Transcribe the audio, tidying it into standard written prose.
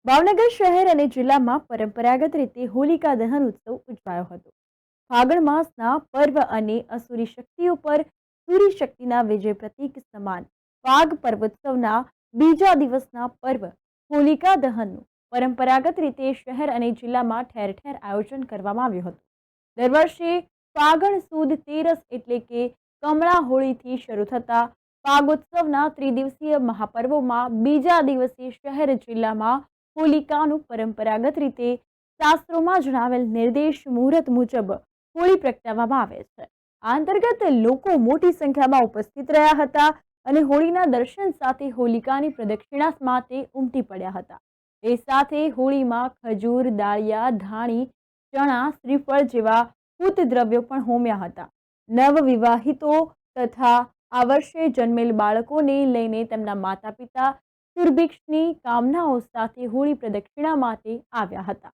ભાવનગર શહેર અને જિલ્લામાં પરંપરાગત રીતે હોલિકા દહન ઉત્સવ ઉજવાયો હતો। ફાગણ માસના પર્વ અને અસુરી શક્તિ ઉપર સૂરી શક્તિના વિજય પ્રતીક સમાન ફાગ પર્વોત્સવના બીજા દિવસના પર્વ હોલિકા દહનનું પરંપરાગત રીતે શહેર અને જિલ્લામાં ઠેર ઠેર આયોજન કરવામાં આવ્યું હતું। દર વર્ષે ફાગણ સુદ તેરસ એટલે કે કમળા હોળીથી શરૂ થતા ફાગોત્સવના ત્રિદિવસીય મહાપર્વોમાં બીજા દિવસે શહેર જિલ્લામાં હોલિકાનું પરંપરાગત રીતે શાસ્ત્રોમાં જણાવેલ નિર્દેશ મુહૂર્ત મુજબ હોળી પ્રગટાવવામાં આવે છે। આ અંતર્ગત લોકો મોટી સંખ્યામાં ઉપસ્થિત રહ્યા હતા અને હોળીના દર્શન સાથે હોલિકાની પ્રદક્ષિણા માટે ઉમટી પડ્યા હતા। એ સાથે હોળીમાં ખજૂર, દાળિયા, ધાણી, ચણા, શ્રીફળ જેવા પૂત દ્રવ્યો પણ હોમ્યા હતા। નવવિવાહિતો તથા આ વર્ષે જન્મેલ બાળકોને લઈને તેમના માતા પિતા સુરભિક્ષની કામનાઓ સાથે હોળી પ્રદક્ષિણા માટે આવ્યા હતા।